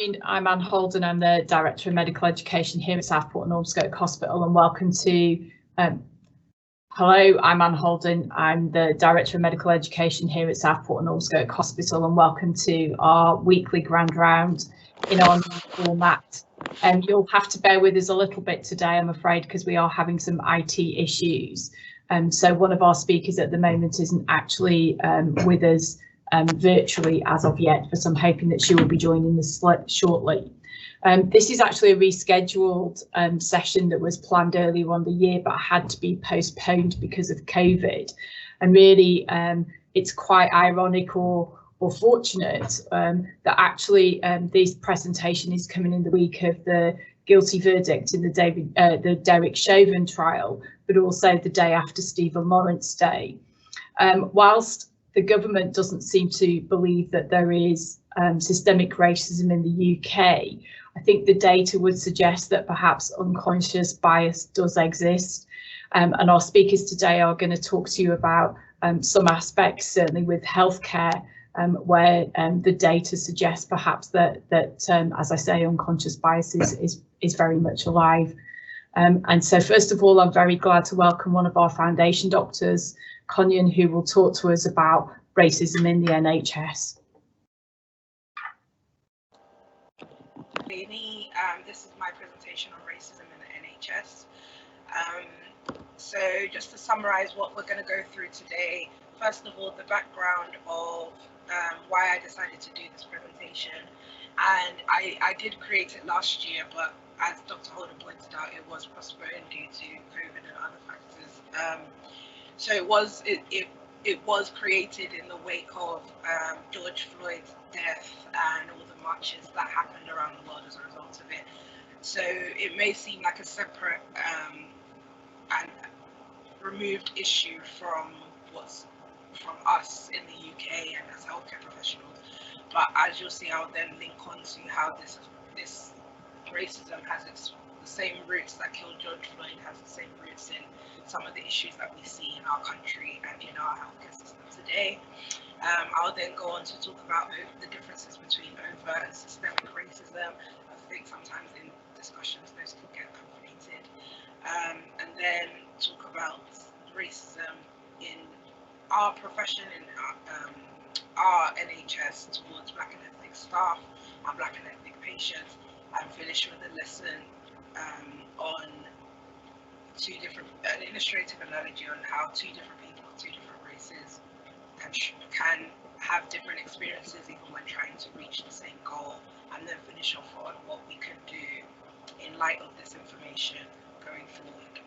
I'm Anne Holden. I'm the Director of Medical Education here at Southport and Ormskirk Hospital, and welcome to hello, I'm Anne Holden. I'm the Director of Medical Education here at Southport and Ormskirk Hospital, and welcome to our weekly grand round in our new format. You'll have to bear with us a little bit today, I'm afraid, because we are having some IT issues. So one of our speakers at the moment isn't actually with us virtually as of yet, but I'm hoping that she will be joining us shortly. This is actually a rescheduled session that was planned earlier on the year, but had to be postponed because of COVID. And really, it's quite ironic or fortunate that actually this presentation is coming in the week of the guilty verdict in the Derek Chauvin trial, but also the day after Stephen Lawrence Day. Whilst the government doesn't seem to believe that there is systemic racism in the UK, I think the data would suggest that perhaps unconscious bias does exist. And our speakers today are going to talk to you about some aspects, certainly with healthcare, where the data suggests perhaps that as I say, unconscious bias is very much alive. And so first of all, I'm very glad to welcome one of our foundation doctors, Konyin, who will talk to us about racism in the NHS. This is my presentation on racism in the NHS. So just to summarize what we're going to go through today, first of all, the background of why I decided to do this presentation. And I did create it last year, but as Dr. Holden pointed out, it was postponed due to COVID and other factors. So it was created in the wake of George Floyd's death and all the marches that happened around the world as a result of it. So it may seem like a separate and removed issue from us in the UK and as healthcare professionals, but as you'll see, I'll then link on to how this racism has the same roots that killed George Floyd, has the same roots in some of the issues that we see in our country and in our healthcare system today. I'll then go on to talk about the differences between overt and systemic racism. I think sometimes in discussions those can get conflated. And then talk about racism in our profession, in our NHS towards Black and ethnic staff and Black and ethnic patients, and finish with a lesson on an illustrative analogy on how two different people of two different races can have different experiences even when trying to reach the same goal, and then finish off on what we can do in light of this information going forward.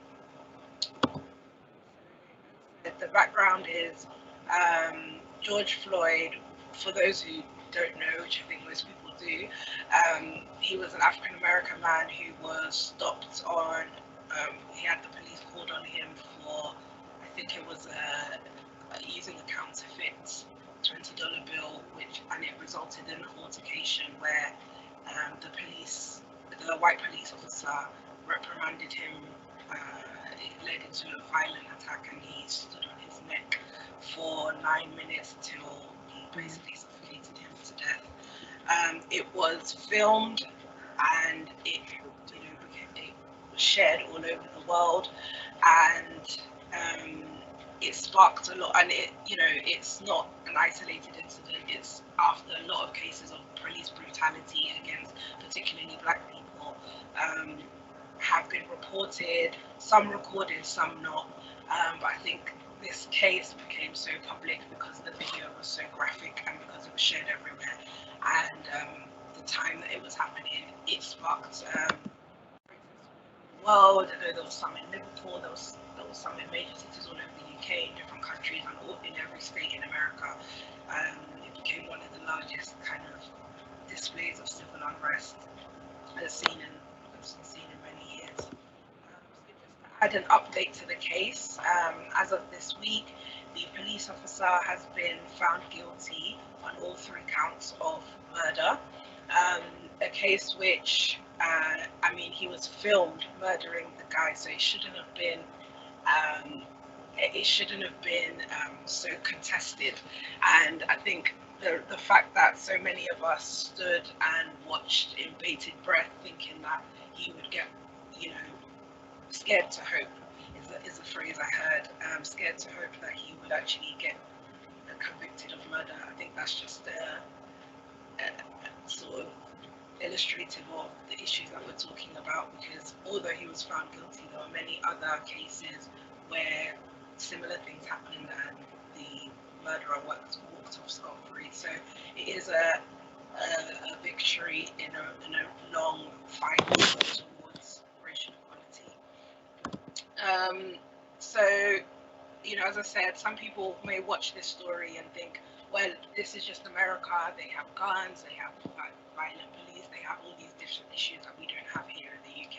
The background is George Floyd, for those who don't know, which I think most people do, he was an African American man who was stopped on, he had the police called on him for, I think it was using a counterfeit $20 bill, and it resulted in an altercation where the white police officer reprimanded him. It led into a violent attack, and he stood on his neck for 9 minutes till he basically suffocated him to death. It was filmed, and it was shared all over the world, and it sparked a lot. And it's not an isolated incident. It's after a lot of cases of police brutality against particularly Black people have been reported, some recorded, some not. But I think this case became so public because the video was so graphic and because it was shared everywhere. And the time that it was happening, it sparked the world. I know there was some in Liverpool, there was some in major cities all over the UK, in different countries, and in every state in America. It became one of the largest kind of displays of civil unrest I've seen in many years. So just to add an update to the case, as of this week, the police officer has been found guilty on all 3 counts of murder. A case which, he was filmed murdering the guy, so it shouldn't have been so contested. And I think the fact that so many of us stood and watched in bated breath, thinking that he would get, you know, scared to hope is a phrase I heard. Scared to hope that he would actually get convicted of murder. I think that's just a sort of illustrative of the issues that we're talking about, because although he was found guilty, there were many other cases where similar things happened and the murderer walked off scot-free. So it is a victory in a long fight towards racial equality. So, you know, as I said, some people may watch this story and think, well, this is just America. They have guns, they have violent police, they have all these different issues that we don't have here in the UK.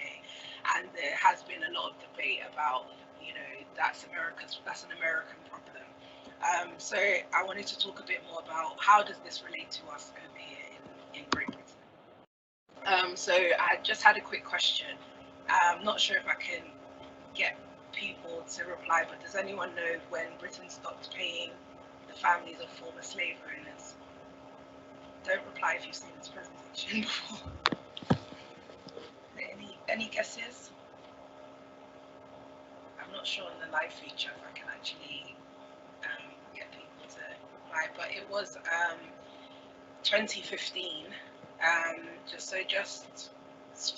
And there has been a lot of debate about, you know, that's an American problem. So I wanted to talk a bit more about how does this relate to us over here in Great Britain. So I just had a quick question. I'm not sure if I can get people to reply, but does anyone know when Britain stopped paying the families of former slave owners? Don't reply if you've seen this presentation before. Any guesses? I'm not sure on the live feature if I can actually get people to reply, but it was 2015. Just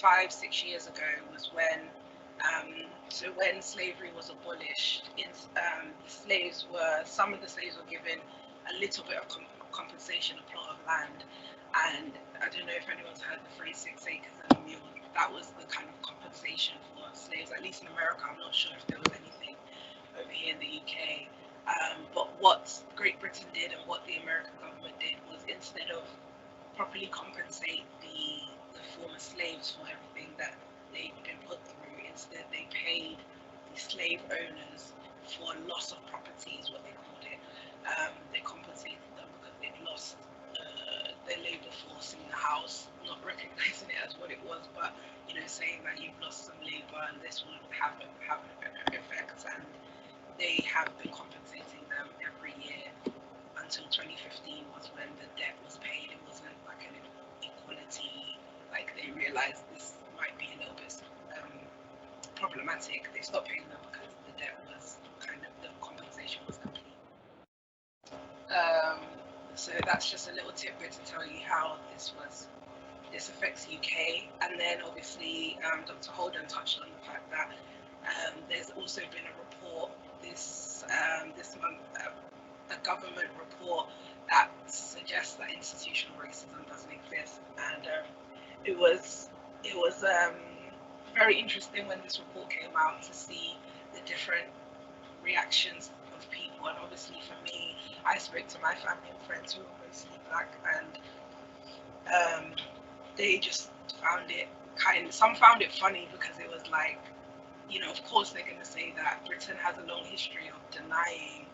5-6 years ago was when when slavery was abolished. Some of the slaves were given a little bit of compensation, a plot of land, and I don't know if anyone's heard the phrase 6 acres and a mule. That was the kind of compensation for slaves, at least in America. I'm not sure if there was anything over here in the UK. But what Great Britain did and what the American government did was, instead of properly compensate the former slaves for everything that they'd been put through, instead they paid the slave owners for loss of property, is what they called it. They compensated them because they'd lost their labour force in the house, not recognising it as what it was, but, you know, saying that you've lost some labour and this will have an effect. And they have been compensating them every year until 2015 was when the debt was paid. It wasn't like an equality, like they realised this might be a little bit problematic. They stopped paying them because the debt was the compensation was complete. So that's just a little tidbit to tell you how this affects UK. And then obviously Dr. Holden touched on the fact that there's also been a report this month, a government report that suggests that institutional racism doesn't exist. And it was very interesting when this report came out to see the different reactions of people. And obviously for me, I spoke to my family and friends who are mostly black, and they just found it some found it funny, because it was like, you know, of course they're going to say that Britain has a long history of denying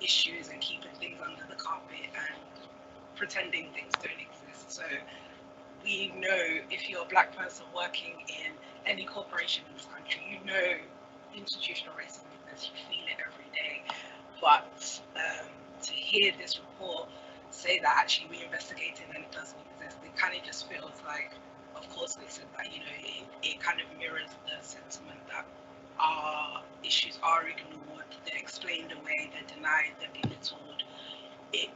issues and keeping things under the carpet and pretending things don't exist. So we know, if you're a black person working in any corporation in this country, you know institutional racism exists, you feel it every day. But to hear this report say that actually we investigated and it doesn't exist, it kind of just feels like, of course they said that, you know, it kind of mirrors the sentiment that our issues are ignored, they're explained away, they're denied, they're belittled. It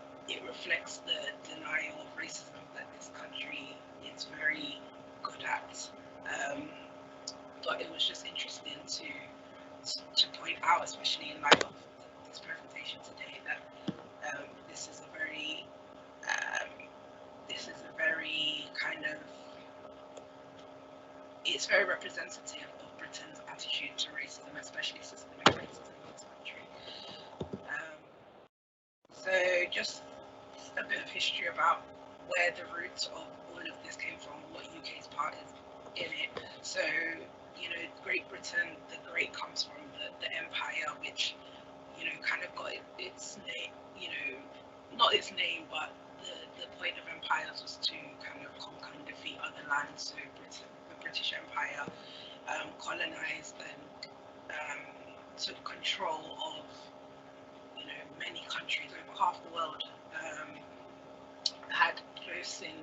reflects the denial of racism that this country is very good at. But it was just interesting to point out, especially in light of this presentation today, that this is a very it's very representative of Britain's attitude to racism, especially systemic racism in this country. So just a bit of history about where the roots of all of this came from, what UK's part is in it. So, you know, Great Britain, the great comes from the empire, which, you know, kind of got its name, you know, not its name, but the point of empires was to kind of conquer and defeat other lands. So the British Empire colonized and took control of, you know, many countries, over half the world. had posts in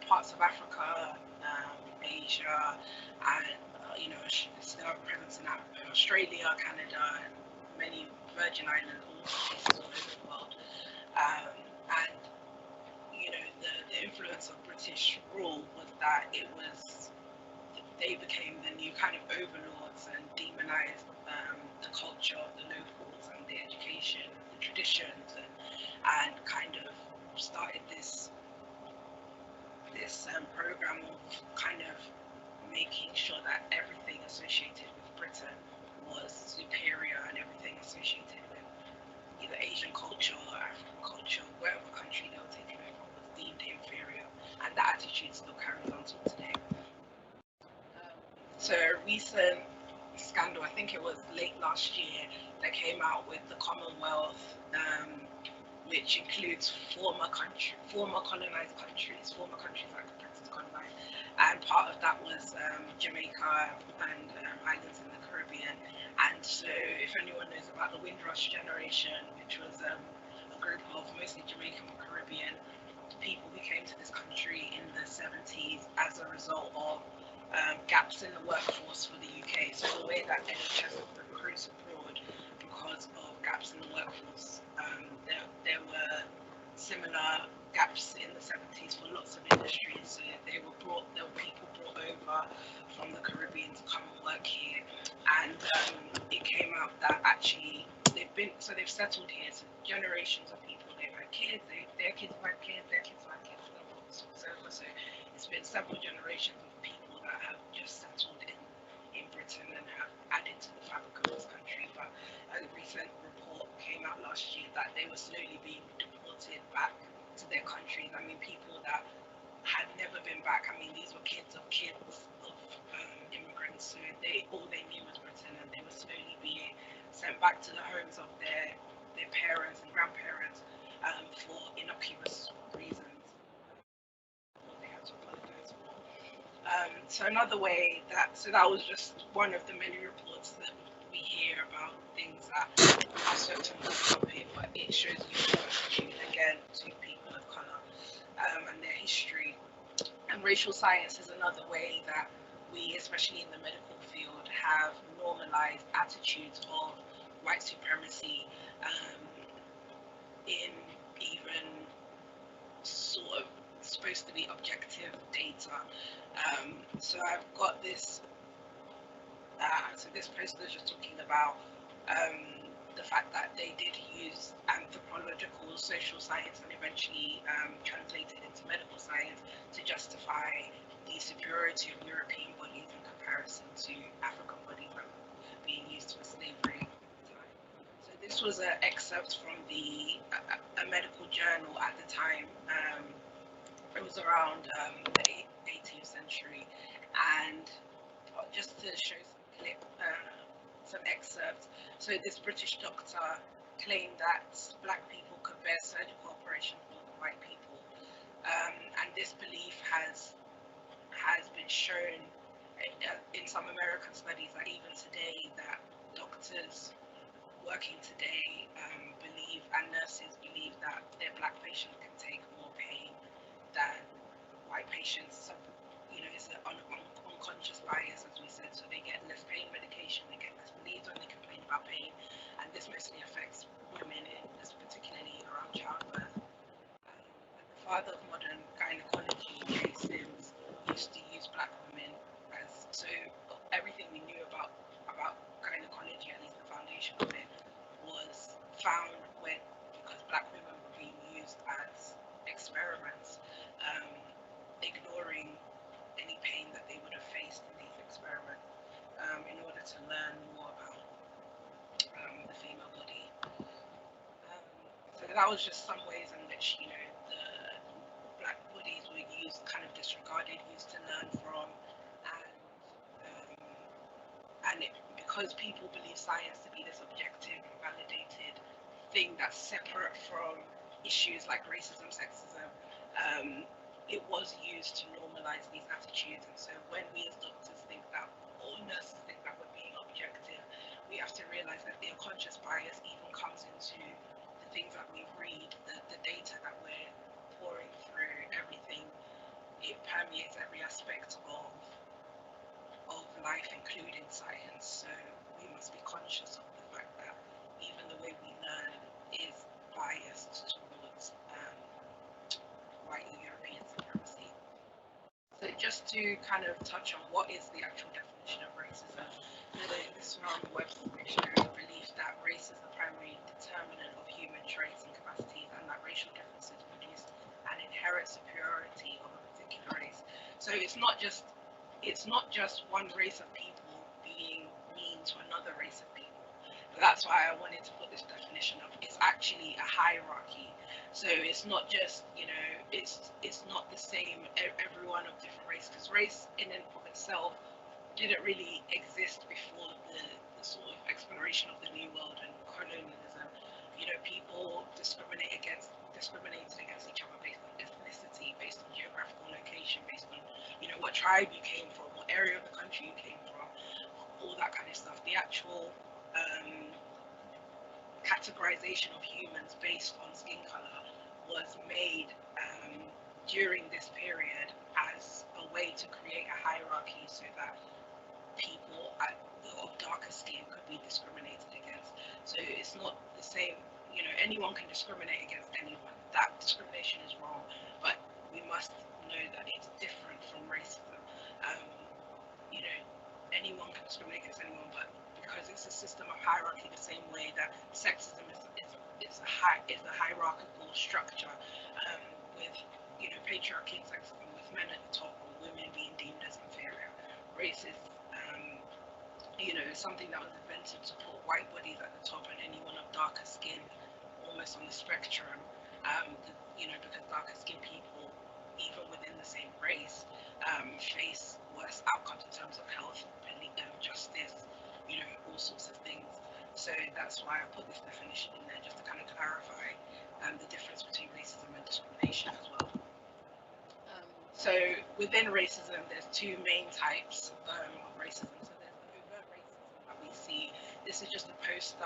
parts of Africa, Asia, and still have a presence in Australia, Canada, and many Virgin Islands, all places all over the world. And the influence of British rule was that they became the new kind of overlords and demonized the culture of the locals and the education, the traditions, and kind of started this program of kind of making sure that everything associated with Britain was superior, and everything associated with either Asian culture or African culture, whatever country they were taking over, was deemed inferior, and that attitude still carries on till today. So a recent scandal, I think it was late last year, that came out with the Commonwealth, which includes former colonized countries, former countries that Britain colonized, and part of that was Jamaica and islands in the Caribbean. And so, if anyone knows about the Windrush generation, which was a group of mostly Jamaican and Caribbean people who came to this country in the 70s as a result of gaps in the workforce for the UK. So the way that NHS recruits abroad because of gaps in the workforce, there were similar gaps in the 70s for lots of industries. So there were people brought over from the Caribbean to come and work here, and it came out that actually they've settled here. So generations of people, they've had kids, their kids have had kids, their kids have had kids, so it's been several generations of people that have just settled in Britain and have added to the fabric of this country. But a recent report came out last year that they were slowly being deported back to their countries. I mean, people that had never been back. I mean, these were kids of immigrants, so all they knew was Britain, and they were slowly being sent back to the homes of their parents and grandparents for innocuous reasons. They had to apologize for. So another way that was just one of the many reports that we hear about things that are certainly topic, but it shows you attitude again to people of colour and their history. And racial science is another way that we, especially in the medical field, have normalised attitudes of white supremacy in even sort of supposed to be objective data. So I've got this. So this poster is just talking about the fact that they did use anthropological social science and eventually translated into medical science to justify the superiority of European bodies in comparison to African bodies that were being used for slavery at the time. So this was an excerpt from a medical journal at the time. It was around the 18th century, and just to show some excerpts. So this British doctor claimed that black people could bear surgical operations more than white people, and this belief has been shown in some American studies that even today that doctors working today believe, and nurses believe, that their black patients can take more pain than white patients. So, it's an unconscious bias, as we said. So they get less pain medication, they get less bleeds when they complain about pain, and this mostly affects women, particularly around childbirth. The father of modern gynecology, J. Sims, used to use black women as, so everything we knew about gynecology, at least the foundation of it, was found because black women were being used as experiments, ignoring any pain that they would have faced in these experiments, in order to learn more about the female body. So that was just some ways in which the black bodies were used, kind of disregarded, used to learn from, and because people believe science to be this objective, validated thing that's separate from issues like racism, sexism, it was used to normalize these attitudes. And so when we as doctors think that, or nurses think that we're being objective, we have to realize that the unconscious bias even comes into the things that we read, the data that we're pouring through, everything, it permeates every aspect of life, including science. So we must be conscious of the fact that even the way we learn is biased towards white European supremacy. So just to kind of touch on what is the actual definition of racism, this is from the Webster's Dictionary, the belief that race is the primary determinant of human traits and capacities, and that racial differences produce an inherent superiority of a particular race. So it's not just one race of people being mean to another race of people. But that's why I wanted to put this definition up. It's actually a hierarchy. So it's not just, it's not the same everyone of different races, because race in and of itself didn't really exist before the sort of exploration of the New World and colonialism. People discriminated against each other based on ethnicity, based on geographical location, based on what tribe you came from, what area of the country you came from, all that kind of stuff. The actual categorization of humans based on skin color was made during this period as a way to create a hierarchy so that people of darker skin could be discriminated against. So it's not the same, anyone can discriminate against anyone. That discrimination is wrong, but we must know that it's different from racism. Anyone can discriminate against anyone, but because it's a system of hierarchy, the same way that sexism is a hierarchical structure, with patriarchy and sexism, with men at the top or women being deemed as inferior. Race is something that was invented to put white bodies at the top and anyone of darker skin almost on the spectrum, because darker skinned people, even within the same race, face worse outcomes in terms of health, justice, all sorts of things. So that's why I put this definition in there, just to kind of clarify the difference between racism and discrimination as well. So within racism, there's two main types of racism. So there's the overt racism that we see. This is just a poster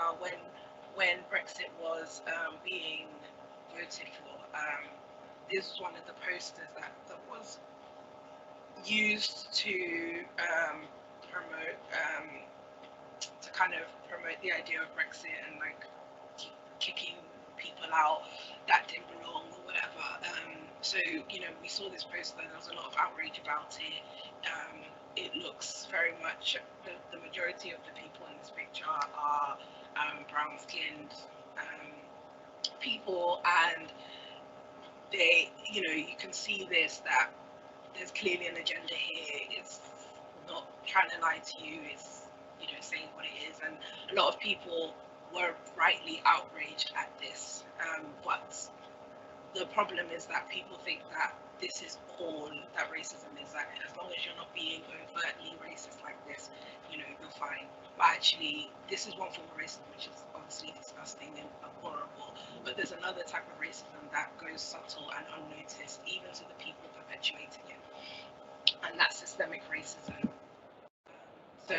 when Brexit was being voted for. This was one of the posters that was used to promote the idea of Brexit and kicking people out that didn't belong or whatever. So we saw this poster, there was a lot of outrage about it. It looks very much, the majority of the people in this picture are brown skinned people, and they, you can see that there's clearly an agenda here. It's not trying to lie to you, it's saying what it is, and a lot of people were rightly outraged at this, but the problem is that people think that this is all that racism is, that as long as you're not being overtly racist like this, you're fine. But actually, this is one form of racism which is obviously disgusting and horrible, but there's another type of racism that goes subtle and unnoticed even to the people perpetuating it, and that's systemic racism. So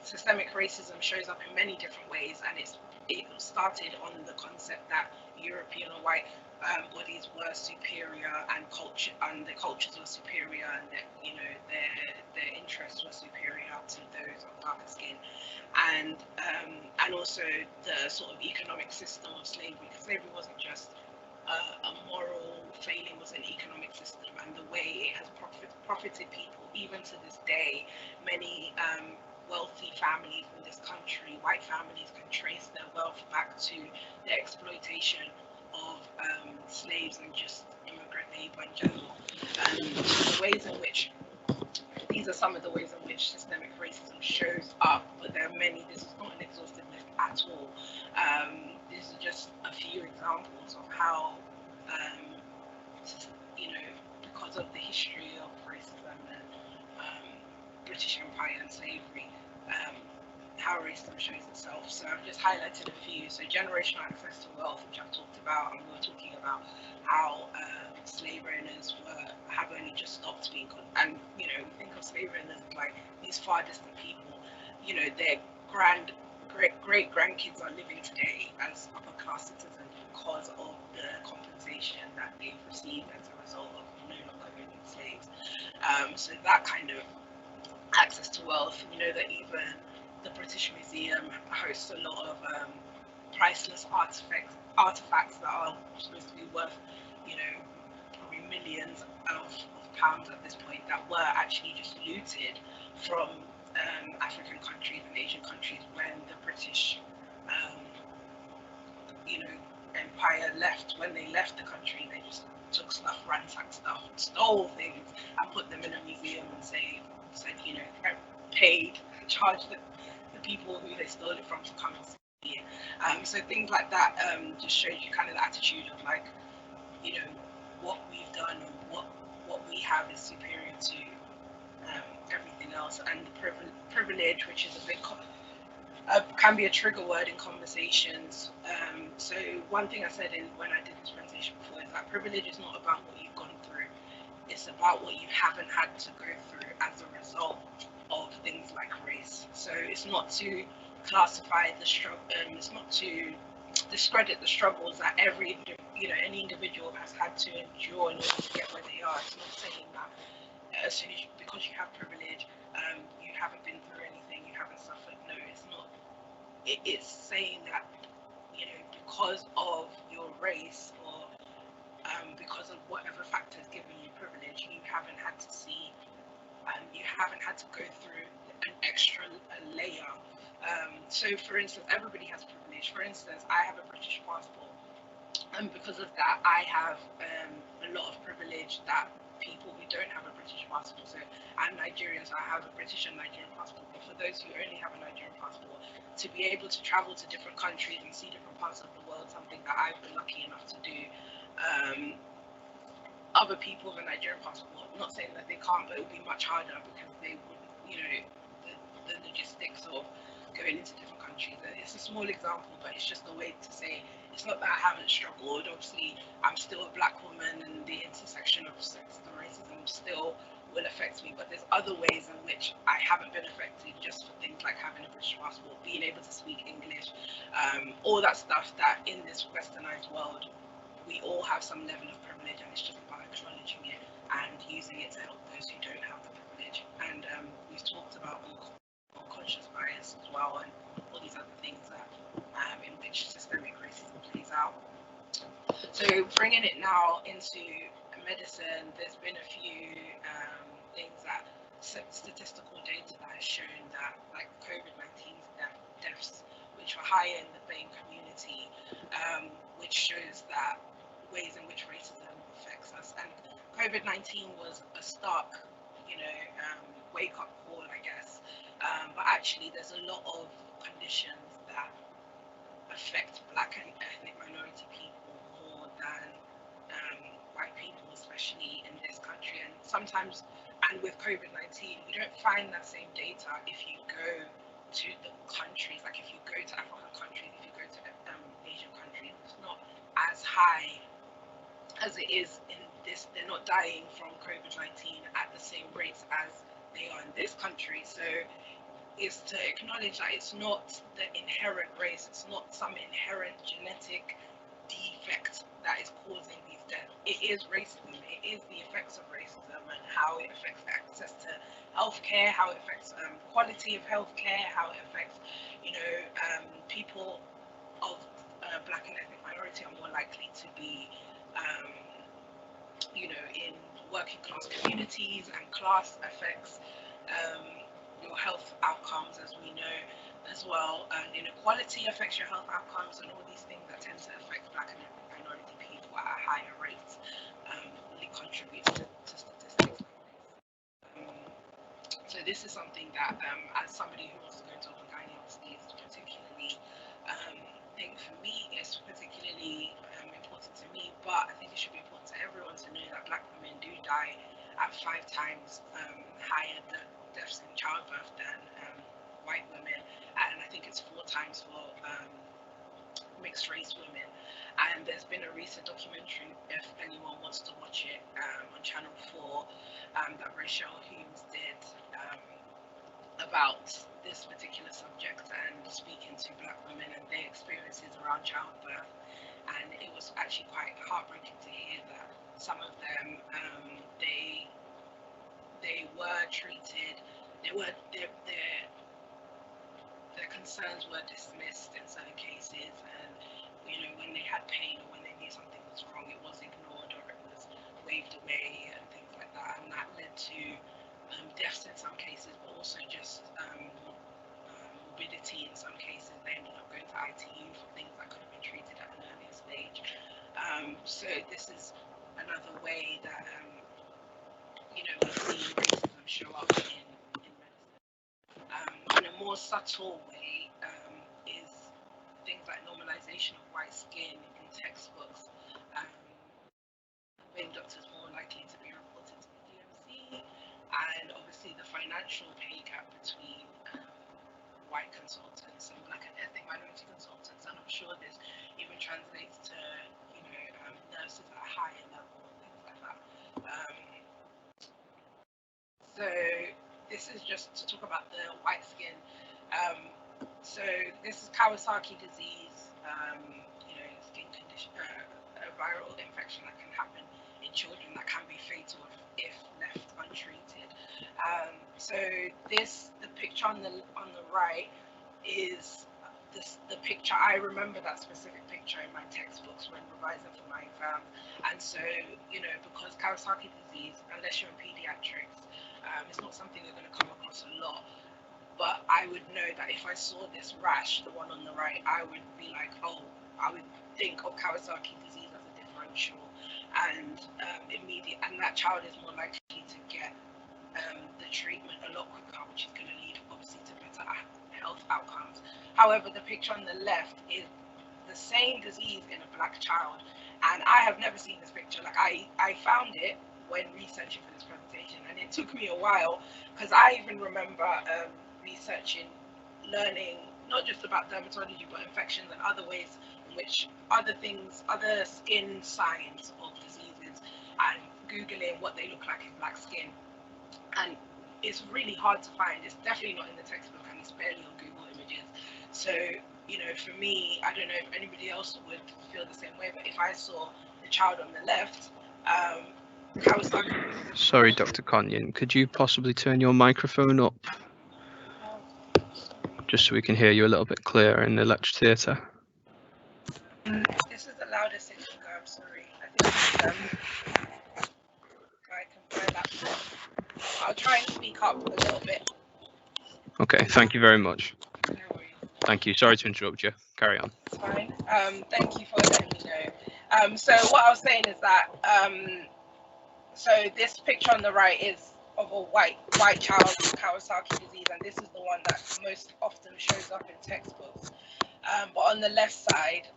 systemic racism shows up in many different ways, and it started on the concept that European or white bodies were superior, and the cultures were superior, and that their interests were superior to those of darker skin, and also the sort of economic system of slavery, because slavery wasn't just a moral failing, was an economic system, and the way it has profited people even to this day. Many wealthy families in this country, white families, can trace their wealth back to the exploitation of slaves and just immigrant labor in general. These are some of the ways in which systemic racism shows up, but there are many. This is not an exhaustive list at all. These are just a few examples of how, because of the history of racism and British Empire and slavery, how racism shows itself. So I've just highlighted a few. So generational access to wealth, which I've talked about, and we were talking about how slave owners have only just stopped being, and we think of slave owners like these far distant people. Their great grandkids are living today as upper class citizens because of the compensation that they've received as a result of no longer owning slaves. So that kind of access to wealth. We know that even the British Museum hosts a lot of priceless artifacts that are supposed to be worth, you know, probably millions of pounds at this point, that were actually just looted from African countries and Asian countries when the British, you know, empire left. When they left the country, they just took stuff, ransacked stuff, stole things, and put them in a museum and said, you know, charged the people who they stole it from to come and see it. So things like that just shows you kind of the attitude of, like, you know, what we've done and what we have is superior to everything else. And the privilege, which is a big can be a trigger word in conversations. So one thing I said when I did this presentation before is that privilege is not about what you've gone through, it's about what you haven't had to go through as a result of things like race. So it's not to classify the struggle, it's not to discredit the struggles that any individual has had to endure in order to get where they are. It's not saying that as soon as because you have privilege, you haven't been through anything, you haven't suffered. No, it's not. It's saying that, you know, because of your race or because of whatever factors given you privilege, you haven't had to see, you haven't had to go through an extra layer. So for instance, everybody has privilege. For instance, I have a British passport, and because of that, I have a lot of privilege that people who don't have a British passport. So I'm Nigerian, so I have a British and Nigerian passport. But for those who only have a Nigerian passport, to be able to travel to different countries and see different parts of the world, something that I've been lucky enough to do. Other people with a Nigerian passport, not saying that they can't, but it would be much harder because they would, you know, the logistics of going into different countries. It's a small example, but it's just a way to say it's not that I haven't struggled. Obviously, I'm still a black woman, and the intersection of sex and racism still will affect me, but there's other ways in which I haven't been affected, just for things like having a British passport, being able to speak English, all that stuff that in this westernized world we all have some level of privilege, and it's just about acknowledging it and using it to help those who don't have the privilege. And we've talked about unconscious bias as well, and all these other things that in which systemic racism plays out. So bringing it now into medicine, there's been a few things that statistical data that has shown that, like COVID-19 deaths, which were higher in the BAME community, which shows that ways in which racism affects us. And COVID-19 was a stark, you know, wake-up call, I guess. But actually, there's a lot of conditions that affect Black and ethnic minority people more than white people, especially in this country. And sometimes, and with COVID-19, you don't find that same data if you go to the countries, like if you go to African countries, if you go to Asian countries, it's not as high as it is in this. They're not dying from COVID-19 at the same rates as they are in this country. So is to acknowledge that it's not the inherent race, it's not some inherent genetic defect that is causing these deaths. It is racism, it is the effects of racism and how it affects access to healthcare, how it affects quality of healthcare, how it affects, you know, people of Black and ethnic minority are more likely to be, you know, in working class communities, and class affects your health outcomes, as we know as well. And inequality affects your health outcomes, and all these things that tend to affect Black and minority people at a higher rate really contributes to statistics like this. So this is something that, as somebody who wants to go into gynaecology, is particularly, I think for me, it's particularly important to me, but I think it should be important to everyone to know that Black women do die at 5 times higher deaths in childbirth than white women, and I think it's 4 times for mixed race women. And there's been a recent documentary, if anyone wants to watch it, on Channel 4 that Rachel Humes did about this particular subject and speaking to Black women and their experiences around childbirth. And it was actually quite heartbreaking to hear that some of them, they were treated, their concerns were dismissed in certain cases, and when they had pain or when they knew something was wrong, it was ignored or it was waved away and things like that, and that led to deaths in some cases, but also just morbidity in some cases. They ended up going to ITU for things that could have been treated at an earlier stage. So this is another way that we've seen racism show up in medicine. In a more subtle way is things like normalization of white skin in textbooks, making doctors more likely to be reported to the DMC, and obviously the financial pay gap between white consultants and Black and ethnic minority consultants, and I'm sure this even translates to nurses at a higher level and things like that. So this is just to talk about the white skin. So this is Kawasaki disease, skin condition, a viral infection that can happen in children that can be fatal if left untreated. So the picture on the right is the picture. I remember that specific picture in my textbooks when revising for my exam. And so because Kawasaki disease, unless you're in pediatrics, it's not something you're going to come across a lot. But I would know that if I saw this rash, the one on the right, I would be like, oh, I would think of Kawasaki disease as a differential, and and that child is more likely to get the treatment a lot quicker, which is going to lead obviously to better health outcomes. However, the picture on the left is the same disease in a Black child, and I have never seen this picture. Like I found it when researching for this presentation, and it took me a while, because I even remember researching, learning not just about dermatology but infections and other ways in which other skin signs of diseases, and Googling what they look like in Black skin, and it's really hard to find. It's definitely not in the textbook, and it's barely on Google Images. So for me, I don't know if anybody else would feel the same way, but if I saw the child on the left, Sorry, Dr. Konyin, could you possibly turn your microphone up? Just so we can hear you a little bit clearer in the lecture theatre. This is the loudest it can go, I'm sorry. I think I can find that. I'll try and speak up a little bit. Okay, thank you very much. No worries. Thank you. Sorry to interrupt you. Carry on. It's fine. Thank you for letting me know. So what I was saying is that so this picture on the right is of a white child with Kawasaki disease, and this is the one that most often shows up in textbooks. But on the left side,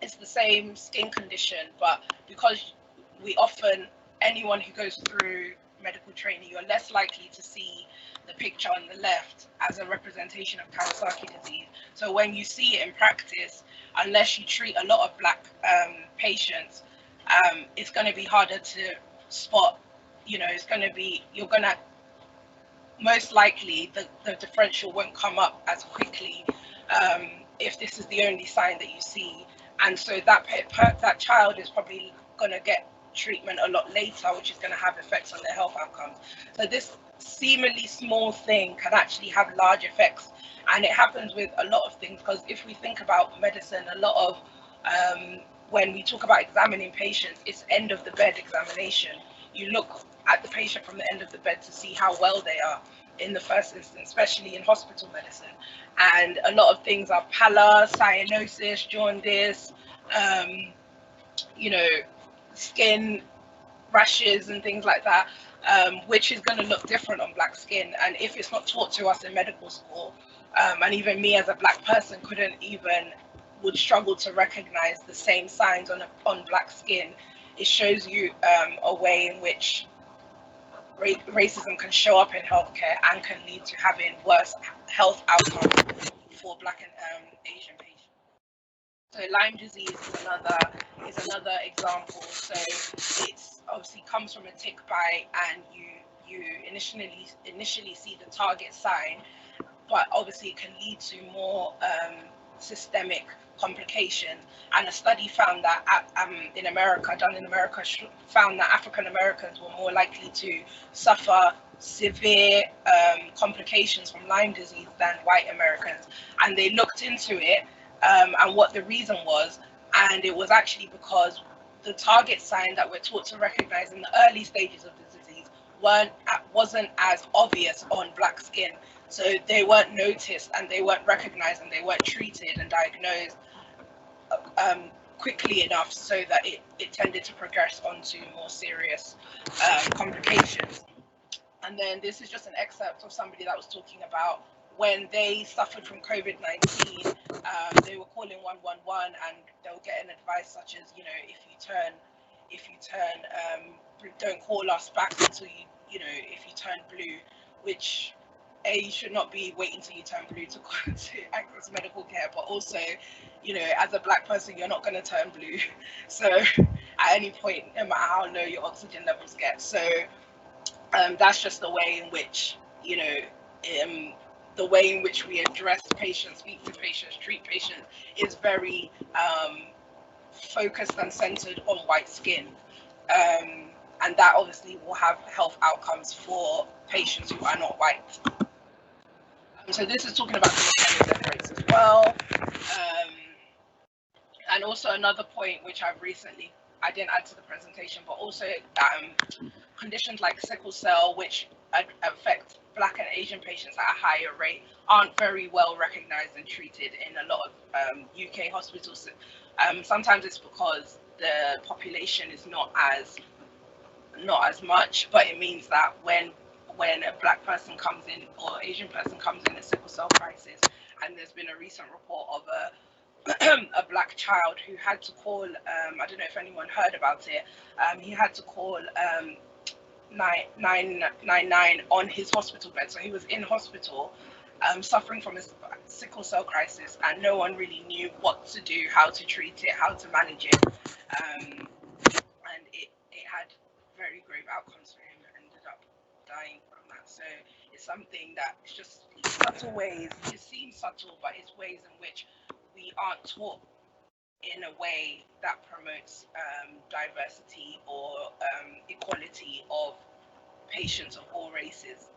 it's the same skin condition, but because anyone who goes through medical training, you're less likely to see the picture on the left as a representation of Kawasaki disease. So when you see it in practice, unless you treat a lot of Black patients, it's going to be harder to spot. You're going to most likely the differential won't come up as quickly if this is the only sign that you see, and so that child is probably going to get treatment a lot later, which is going to have effects on their health outcomes. So this seemingly small thing can actually have large effects, and it happens with a lot of things, because if we think about medicine, a lot of when we talk about examining patients, it's end of the bed examination. You look at the patient from the end of the bed to see how well they are in the first instance, especially in hospital medicine. And a lot of things are pallor, cyanosis, jaundice, skin rashes and things like that, which is going to look different on Black skin. And if it's not taught to us in medical school, and even me as a Black person would struggle to recognize the same signs on Black skin, it shows you a way in which racism can show up in healthcare and can lead to having worse health outcomes for Black and Asian patients. So Lyme disease is another example. So it's obviously comes from a tick bite, and you initially see the target sign, but obviously it can lead to more systemic complications. And a study found that in America, found that African Americans were more likely to suffer severe complications from Lyme disease than white Americans. And they looked into it and what the reason was, and it was actually because the target sign that we're taught to recognize in the early stages of the disease wasn't as obvious on black skin. So they weren't noticed and they weren't recognized and they weren't treated and diagnosed quickly enough, so that it tended to progress onto more serious complications. And then this is just an excerpt of somebody that was talking about when they suffered from COVID-19, they were calling 111 and they were getting advice such as, you know, if you turn, don't call us back until you know, if you turn blue, which you should not be waiting till you turn blue to access medical care, but also, you know, as a black person, you're not going to turn blue. So at any point, no matter how low your oxygen levels get. So that's just the way in which, you know, the way in which we address patients, speak to patients, treat patients is very focused and centered on white skin. And that obviously will have health outcomes for patients who are not white. So this is talking about the death rates as well. And also another point which I didn't add to the presentation, but also conditions like sickle cell, which affect Black and Asian patients at a higher rate, aren't very well recognized and treated in a lot of UK hospitals. Sometimes it's because the population is not as much, but it means that when a Black person comes in or Asian person comes in a sickle cell crisis, and there's been a recent report of a Black child who had to call, I don't know if anyone heard about it, he had to call 999 on his hospital bed. So he was in hospital suffering from a sickle cell crisis, and no one really knew what to do, how to treat it, how to manage it, and it had very grave outcomes for him, ended up dying from that. So it's something that it's just subtle ways, it seems subtle, but it's ways in which we aren't taught in a way that promotes diversity or equality of patients of all races.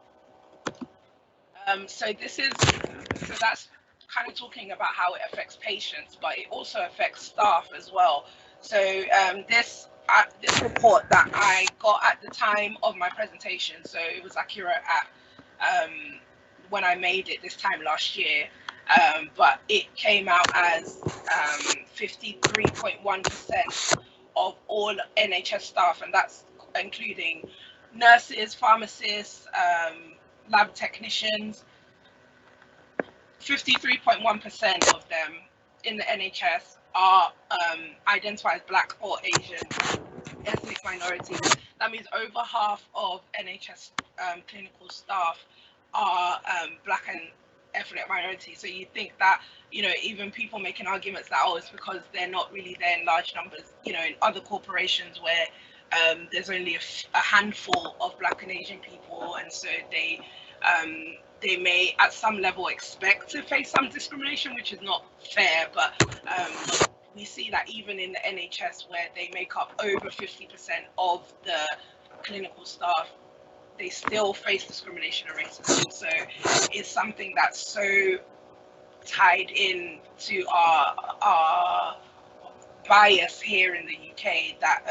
So that's kind of talking about how it affects patients, but it also affects staff as well. So this report that I got at the time of my presentation, so it was accurate at when I made it this time last year, but it came out as 53.1% of all NHS staff, and that's including nurses, pharmacists, lab technicians. 53.1% of them in the NHS are identified as Black or Asian ethnic minorities. That means over half of NHS clinical staff are Black and ethnic minorities. So you think that, you know, even people making arguments that, oh, it's because they're not really there in large numbers, you know, in other corporations where there's only a handful of Black and Asian people, and so they may at some level expect to face some discrimination, which is not fair, but we see that even in the NHS, where they make up over 50% of the clinical staff, they still face discrimination and racism. So it's something that's so tied in to our bias here in the UK that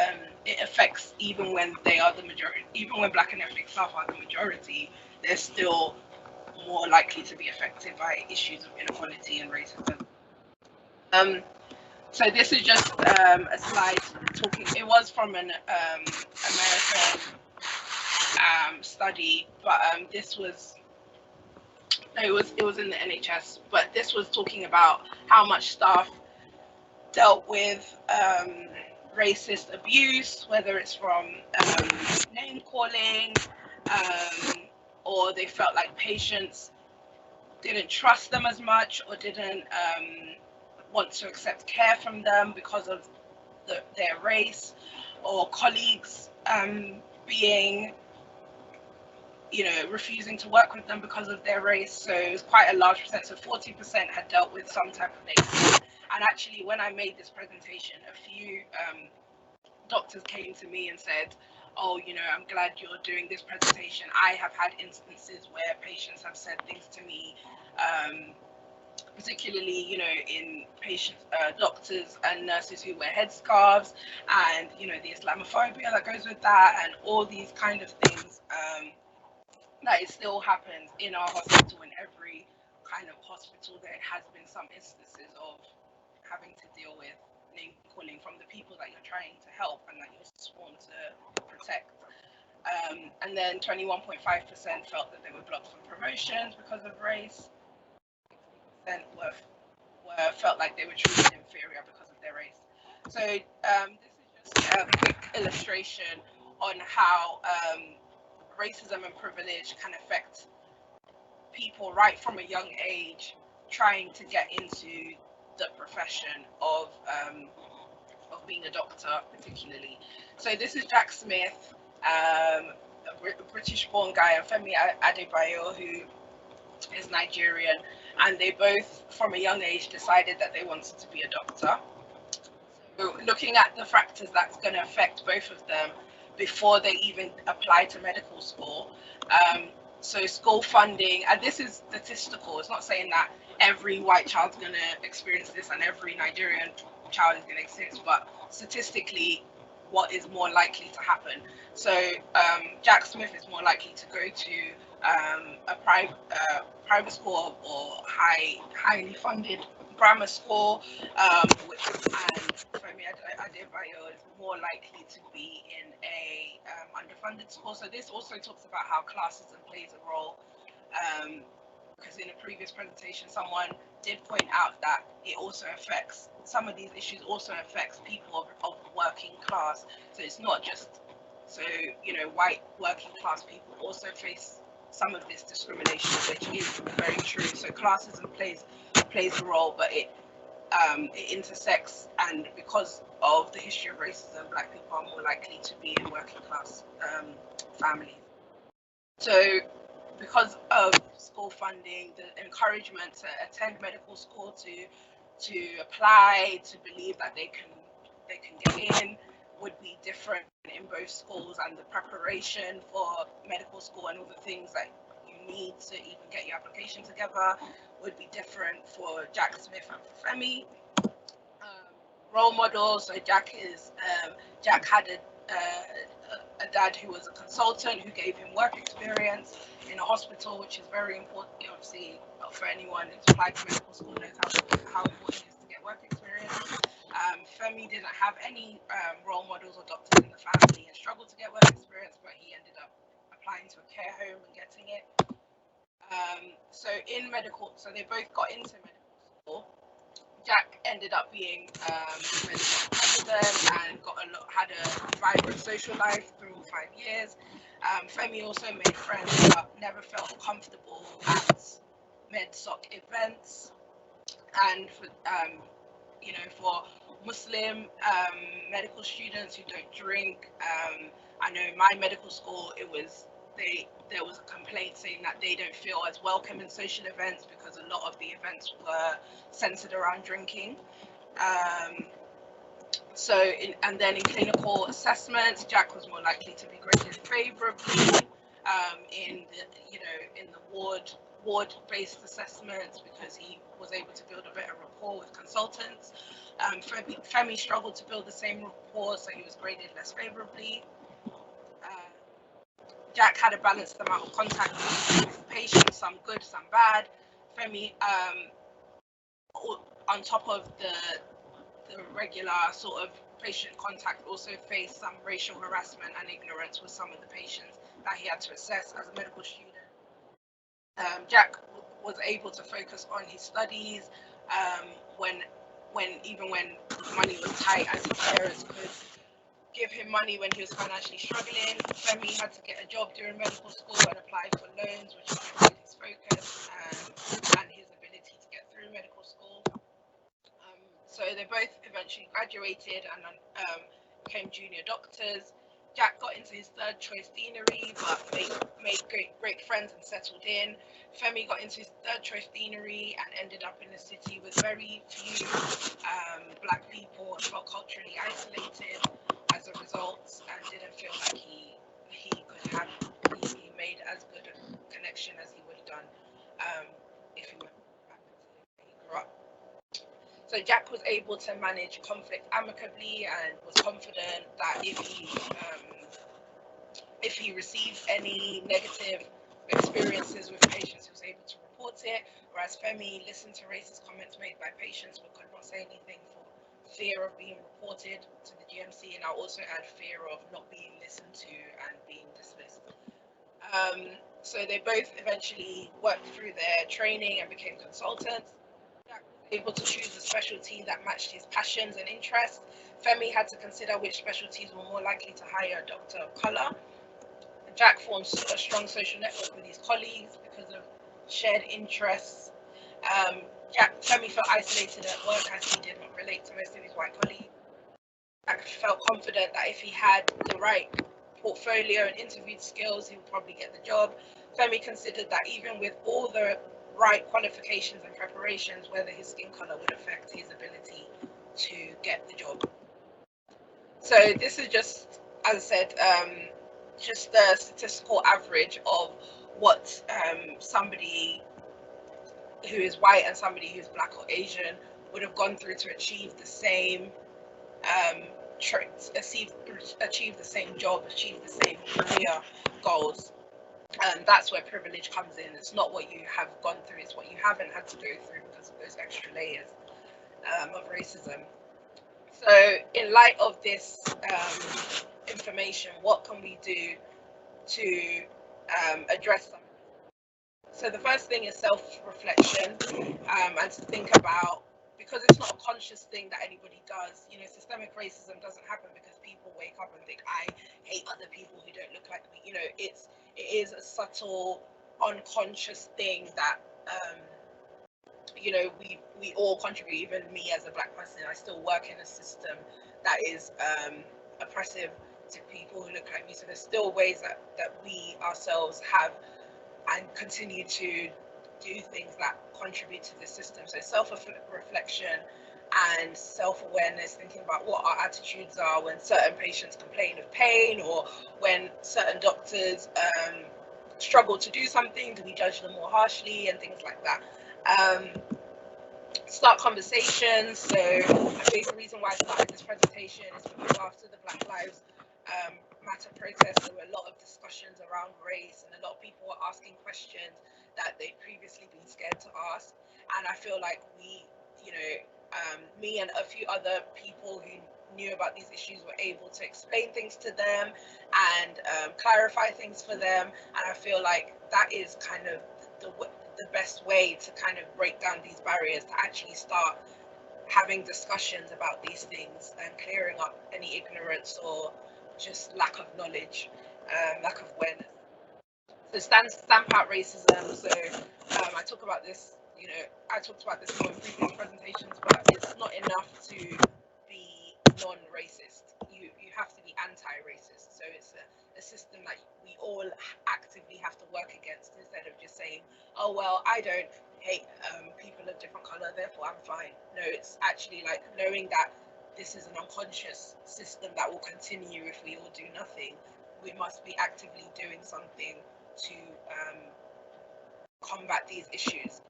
it affects even when they are the majority, even when Black and ethnic staff are the majority, they're still more likely to be affected by issues of inequality and racism. So this is just a slide talking, it was from an American study, but this was, it was in the NHS, but this was talking about how much staff dealt with racist abuse, whether it's from name calling, or they felt like patients didn't trust them as much or didn't want to accept care from them because of their race, or colleagues being refusing to work with them because of their race. So it was quite a large percent. So 40% had dealt with some type of negative. And actually, when I made this presentation, a few doctors came to me and said, oh, I'm glad you're doing this presentation. I have had instances where patients have said things to me, particularly, in patients, doctors and nurses who wear headscarves, and, the Islamophobia that goes with that, and all these kind of things, that it still happens in our hospital. In every kind of hospital, there has been some instances of having to deal with name calling from the people that you're trying to help and that you're sworn to protect. And then 21.5% felt that they were blocked from promotions because of race. 60% felt like they were treated inferior because of their race. So this is just a quick illustration on how racism and privilege can affect people right from a young age trying to get into the profession of being a doctor, particularly. So this is Jack Smith, a British-born guy, and Femi Adebayo, who is Nigerian, and they both, from a young age, decided that they wanted to be a doctor. So looking at the factors that's going to affect both of them before they even apply to medical school. So school funding, and this is statistical. It's not saying that every white child's going to experience this and every Nigerian child is going to experience, but statistically, what is more likely to happen? So Jack Smith is more likely to go to a private school or highly funded grammar school, and Femi Adebayo is more likely to be in a underfunded school. So this also talks about how classism plays a role, because in a previous presentation someone did point out that it also affects, some of these issues also affects people of working class. So it's not just, so white working class people also face some of this discrimination, which is very true. So classism plays a role, but it intersects, and because of the history of racism, Black people are more likely to be in working class families. So because of school funding, the encouragement to attend medical school, to apply, to believe that they can get in, would be different in both schools, and the preparation for medical school and all the things that you need to even get your application together would be different for Jack Smith and for Femi. Role models. So Jack had a dad who was a consultant who gave him work experience in a hospital, which is very important. Obviously, for anyone who's applied to medical school knows how important it is to get work experience. Femi didn't have any role models or doctors in the family and struggled to get work experience, but he ended up applying to a care home and getting it. So they both got into medical school. Jack ended up being medical president and had a vibrant social life through 5 years. Femi also made friends, but never felt comfortable at MedSoc events. And for Muslim medical students who don't drink, I know in my medical school there was a complaint saying that they don't feel as welcome in social events because a lot of the events were centered around drinking. And then in clinical assessments, Jack was more likely to be graded favorably in the ward-based assessments because he was able to build a better rapport with consultants. Femi struggled to build the same rapport, so he was graded less favorably. Jack had a balanced amount of contact with patients, some good, some bad. Femi, on top of the regular sort of patient contact, also faced some racial harassment and ignorance with some of the patients that he had to assess as a medical student. Jack was able to focus on his studies when money was tight, as his parents could give him money when he was financially struggling. Femi had to get a job during medical school and apply for loans, which affected his focus and his ability to get through medical school. So they both eventually graduated and became junior doctors. Jack got into his third choice deanery, but made great friends and settled in. Femi got into his third choice deanery and ended up in a city with very few black people and felt culturally isolated as a result, and didn't feel like he made as good a connection as he would have done if he went back to where he grew up. So Jack was able to manage conflict amicably and was confident that if he received any negative experiences with patients, he was able to report it, whereas Femi listened to racist comments made by patients but could not say anything for fear of being reported to the GMC, and I'll also add fear of not being listened to and being dismissed. So they both eventually worked through their training and became consultants. Jack was able to choose a specialty that matched his passions and interests. Femi had to consider which specialties were more likely to hire a doctor of colour. Jack formed a strong social network with his colleagues because of shared interests. Femi felt isolated at work as he did not relate to most of his white colleagues. Jack felt confident that if he had the right portfolio and interviewed skills, he would probably get the job. Femi considered that even with all the right qualifications and preparations, whether his skin colour would affect his ability to get the job. So this is just, as I said, just the statistical average of what somebody who is white and somebody who's black or Asian would have gone through to achieve the same achieve the same job, achieve the same career goals. And that's where privilege comes in. It's not what you have gone through, it's what you haven't had to go through because of those extra layers of racism. So in light of this information, what can we do to address them? So the first thing is self-reflection, and to think about, because it's not a conscious thing that anybody does. You know, systemic racism doesn't happen because people wake up and think, I hate other people who don't look like me. You know, it is a subtle, unconscious thing that you know, we all contribute. Even me as a black person, I still work in a system that is oppressive to people who look like me. So there's still ways that we ourselves have and continue to do things that contribute to the system. So self-reflection and self-awareness, thinking about what our attitudes are when certain patients complain of pain, or when certain doctors struggle to do something, do we judge them more harshly, and things like that. Start conversations. So a big reason why I started this presentation is because after the Black Lives Matter protests, there were a lot of discussions around race, and a lot of people were asking questions that they'd previously been scared to ask. And I feel like we, you know, me and a few other people who knew about these issues were able to explain things to them and clarify things for them. And I feel like that is kind of the best way to kind of break down these barriers, to actually start having discussions about these things and clearing up any ignorance or just lack of knowledge, lack of awareness. So stamp out racism. So I talk about this, you know, I talked about this more in previous presentations, but it's not enough to be non-racist. You have to be anti-racist. So it's a system that we all actively have to work against, instead of just saying, oh well, I don't hate people of different color, therefore I'm fine. No, it's actually like knowing that this is an unconscious system that will continue if we all do nothing. We must be actively doing something to combat these issues.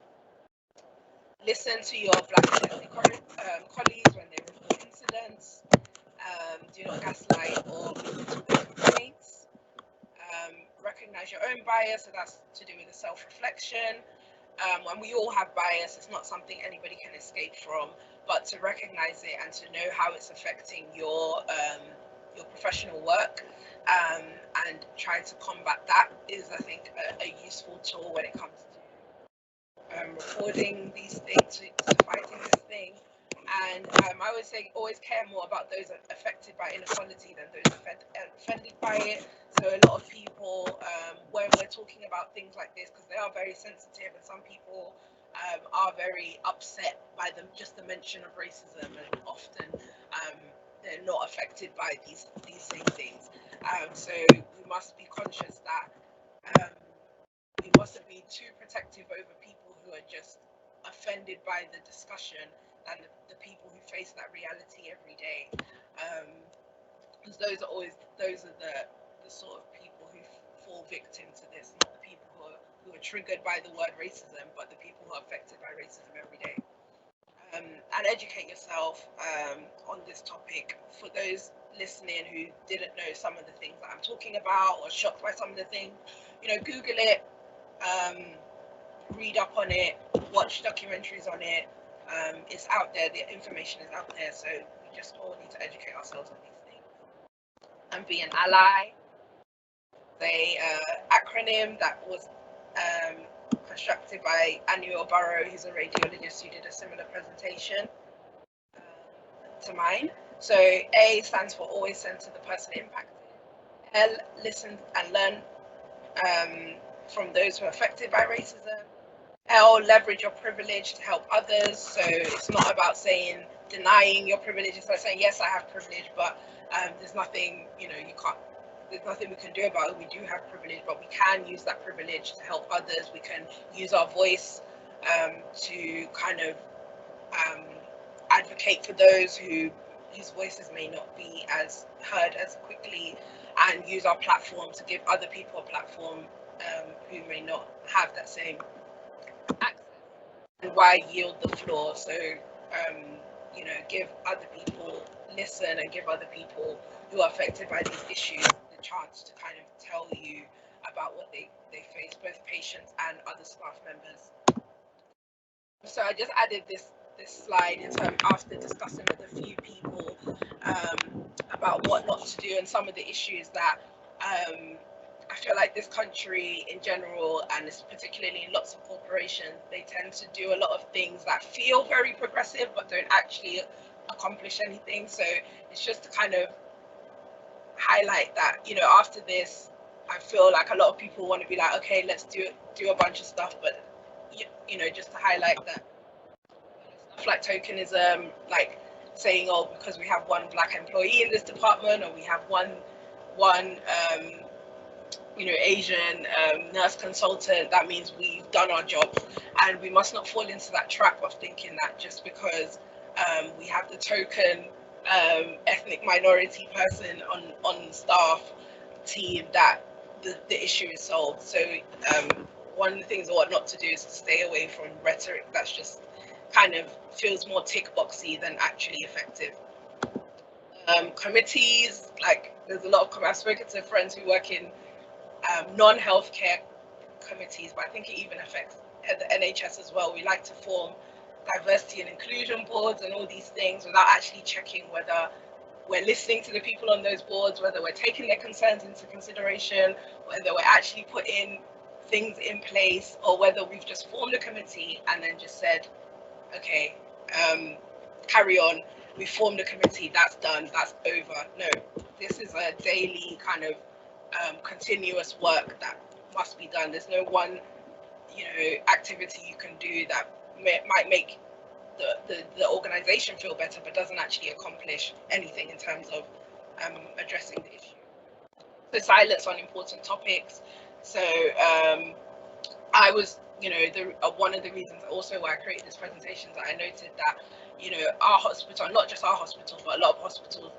Listen to your black and ethnic colleagues when they report incidents. Do not gaslight or belittle their complaints. Recognize your own bias, so that's to do with the self-reflection. When we all have bias, it's not something anybody can escape from, but to recognize it and to know how it's affecting your professional work, and trying to combat that is, I think, a useful tool when it comes to recording these things, to fighting this thing. And I always say, always care more about those affected by inequality than those offended by it. So a lot of people, when we're talking about things like this, because they are very sensitive, and some people are very upset by just the mention of racism, and often they're not affected by these same things. So we must be conscious that protective over people who are just offended by the discussion than the people who face that reality every day. Because those are the sort of people who fall victim to this, not the people who are triggered by the word racism, but the people who are affected by racism every day. And educate yourself on this topic. For those listening who didn't know some of the things that I'm talking about or shocked by some of the things, Google it, read up on it, watch documentaries on it. It's out there, the information is out there, so we just all need to educate ourselves on these things. And be an ally. The acronym that was constructed by Annual Barrow, who's a radiologist who did a similar presentation to mine. So A stands for always center the person impacted. L, listen and learn from those who are affected by racism. L, leverage your privilege to help others. So it's not about denying your privilege. It's like saying, yes, I have privilege, but there's nothing, there's nothing we can do about it. We do have privilege, but we can use that privilege to help others. We can use our voice to kind of advocate for those whose voices may not be as heard as quickly, and use our platform to give other people a platform who may not have that same access. And why yield the floor? So give other people, listen and give other people who are affected by these issues the chance to kind of tell you about what they face, both patients and other staff members. So I just added this slide in terms after discussing with a few people about what not to do and some of the issues that I feel like this country in general, and it's particularly in lots of corporations, they tend to do a lot of things that feel very progressive but don't actually accomplish anything. So it's just to kind of highlight that, after this, I feel like a lot of people want to be like, okay, let's do a bunch of stuff, but just to highlight that stuff like tokenism, like saying, oh, because we have one black employee in this department, or we have one Asian nurse consultant, that means we've done our job. And we must not fall into that trap of thinking that just because we have the token ethnic minority person on staff team that the issue is solved. So one of the things what not to do is to stay away from rhetoric that's just kind of feels more tick boxy than actually effective. Committees, like there's a lot of, I've spoken to friends who work in non-healthcare committees, but I think it even affects the NHS as well. We like to form diversity and inclusion boards and all these things without actually checking whether we're listening to the people on those boards, whether we're taking their concerns into consideration, whether we're actually putting things in place, or whether we've just formed a committee and then just said, okay, carry on, we formed a committee, that's done, that's over. No, this is a daily kind of continuous work that must be done. There's no one activity you can do that might make the organization feel better but doesn't actually accomplish anything in terms of addressing the issue. So silence on important topics. So I was one of the reasons also why I created this presentation, that I noted that our hospital, not just our hospital but a lot of hospitals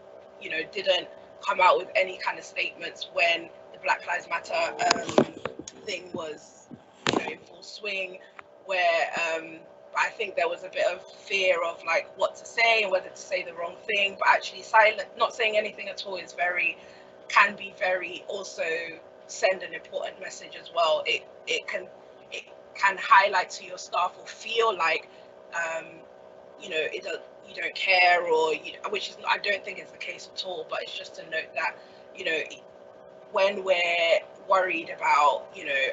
didn't come out with any kind of statements when the Black Lives Matter thing was in full swing, where I think there was a bit of fear of like what to say and whether to say the wrong thing, but actually not saying anything at all can be very also send an important message as well. It can highlight to your staff or feel like you don't care, or which is, I don't think it's the case at all, but it's just to note that when we're worried about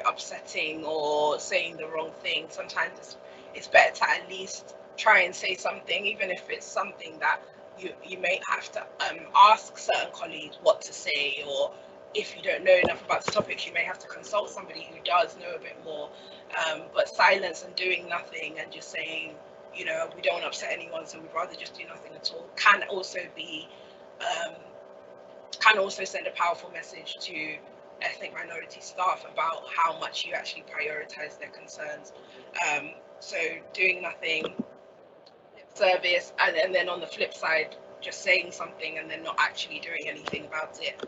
upsetting or saying the wrong thing, sometimes it's better to at least try and say something, even if it's something that you may have to ask certain colleagues what to say, or if you don't know enough about the topic, you may have to consult somebody who does know a bit more. But silence and doing nothing and just saying, we don't want to upset anyone, so we'd rather just do nothing at all, can also send a powerful message to ethnic minority staff about how much you actually prioritize their concerns. So doing nothing, lip service, and then on the flip side, just saying something and then not actually doing anything about it.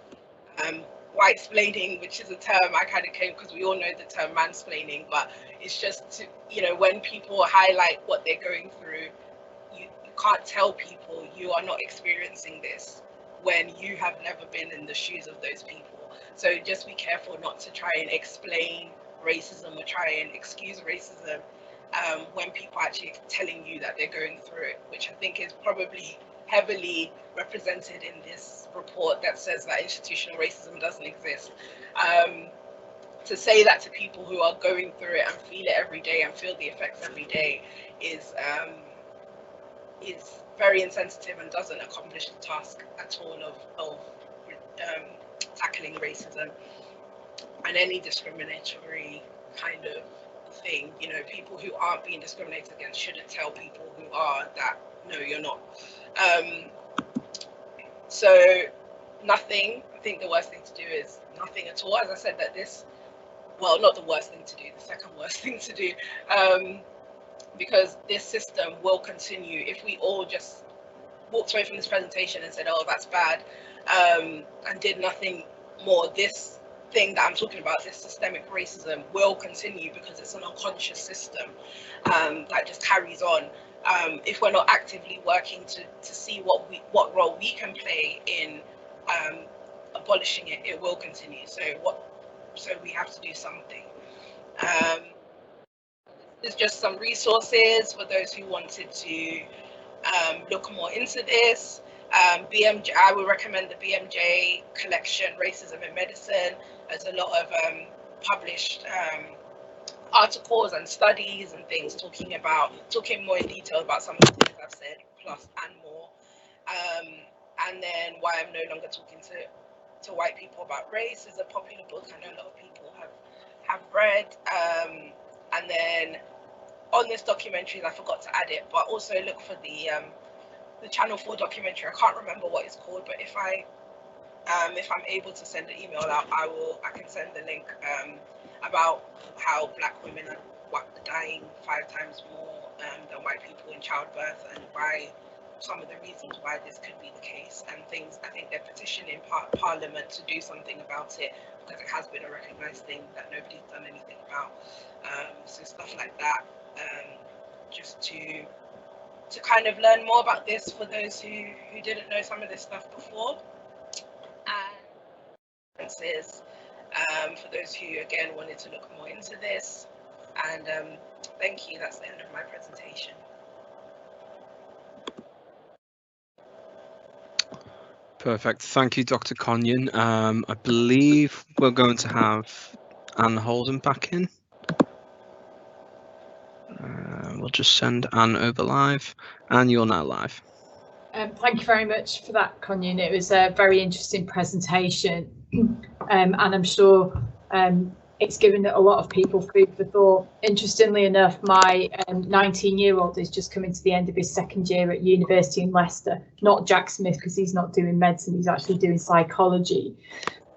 White-splaining, which is a term I kind of came, because we all know the term mansplaining, but it's just to, you know, when people highlight what they're going through, you can't tell people you are not experiencing this when you have never been in the shoes of those people. So just be careful not to try and explain racism or try and excuse racism when people are actually telling you that they're going through it, which I think is probably heavily represented in this report that says that institutional racism doesn't exist. To say that to people who are going through it and feel it every day and feel the effects every day is very insensitive and doesn't accomplish the task at all of tackling racism and any discriminatory kind of thing. You know, people who aren't being discriminated against shouldn't tell people who are that, no, you're not. So nothing. I think the worst thing to do is nothing at all. As I said, that this, well, not the worst thing to do, the second worst thing to do, because this system will continue if we all just walked away from this presentation and said, oh, that's bad, and did nothing more. This thing that I'm talking about, this systemic racism, will continue because it's an unconscious system that just carries on. If we're not actively working to see what role we can play in abolishing it, it will continue. So we have to do something. There's just some resources for those who wanted to look more into this. BMJ, I would recommend the BMJ collection, Racism in Medicine. There's a lot of published articles and studies and things talking more in detail about some of the things I've said, plus and more. And then Why I'm No Longer Talking to White People About Race is a popular book I know a lot of people have read. And then on this documentary, I forgot to add it, but also look for the Channel 4 documentary. I can't remember what it's called, but if I'm able to send an email out, I can send the link about how Black women are dying 5 times more than white people in childbirth, and why some of the reasons why this could be the case, and things. I think they're petitioning Parliament to do something about it because it has been a recognised thing that nobody's done anything about. So stuff like that, just to kind of learn more about this for those who didn't know some of this stuff before. And for those who again wanted to look more into this. And thank you. That's the end of my presentation. Perfect. Thank you, Dr. Konyin. I believe we're going to have Anne Holden back in. We'll just send Anne over live. Anne, you're now live. Thank you very much for that, Konyin. It was a very interesting presentation, and I'm sure it's given a lot of people food for thought. Interestingly enough, my 19-year-old is just coming to the end of his second year at university in Leicester, not Jack Smith, because he's not doing medicine, he's actually doing psychology.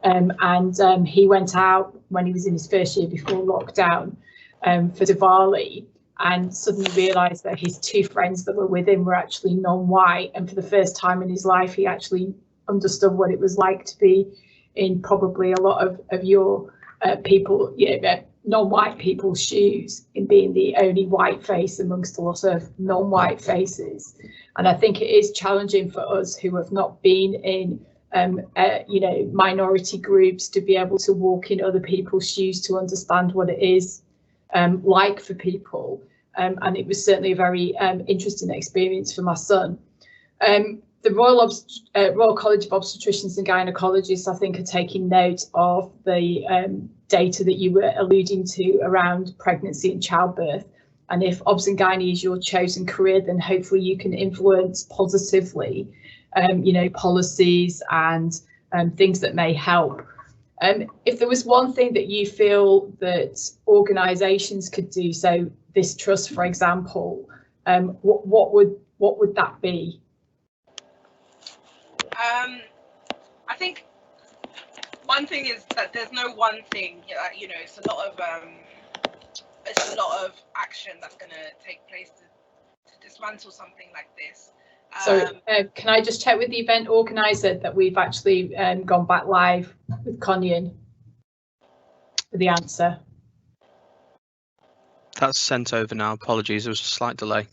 And he went out when he was in his first year before lockdown for Diwali, and suddenly realised that his 2 friends that were with him were actually non-white, and for the first time in his life he actually understood what it was like to be in probably a lot of your people, non-white people's shoes, in being the only white face amongst a lot of non-white faces. And I think it is challenging for us who have not been in minority groups to be able to walk in other people's shoes to understand what it is like for people. And it was certainly a very interesting experience for my son. The Royal College of Obstetricians and Gynecologists, I think, are taking note of the data that you were alluding to around pregnancy and childbirth. And if obs and gynae is your chosen career, then hopefully you can influence positively, policies and things that may help. If there was one thing that you feel that organisations could do, so this trust, for example, what would that be? I think one thing is that there's no one thing. You know, it's a lot of action that's going to take place to dismantle something like this. So can I just check with the event organizer that we've actually gone back live with Konyin for the answer? That's sent over now. Apologies, there was a slight delay.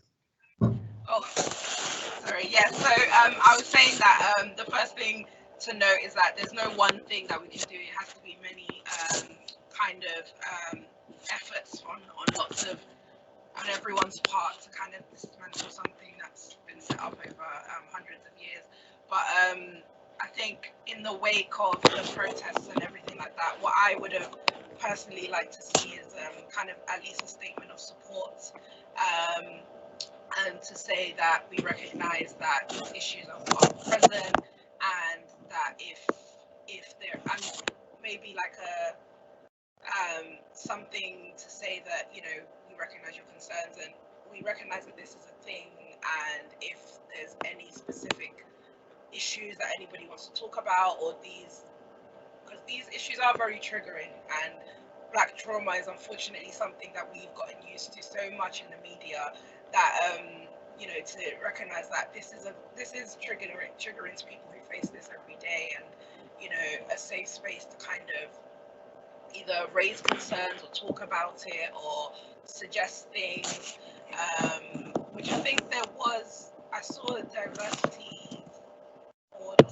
Oh, sorry. Yeah. So I was saying that the first thing to note is that there's no one thing that we can do. It has to be many kind of efforts on everyone's part to kind of dismantle something that's been set up over hundreds of years. But I think in the wake of the protests and everything like that, what I would have personally liked to see is kind of at least a statement of support, and to say that we recognise that these issues are present, and that if there, and maybe like a something to say that, you know, we recognise your concerns and we recognise that this is a thing, and if there's any specific issues that anybody wants to talk about, or because these issues are very triggering, and Black trauma is unfortunately something that we've gotten used to so much in the media, that you know, to recognise that this is triggering to people who face this every day, and, you know, a safe space to kind of either raise concerns or talk about it or suggest things, which I think I saw a diversity board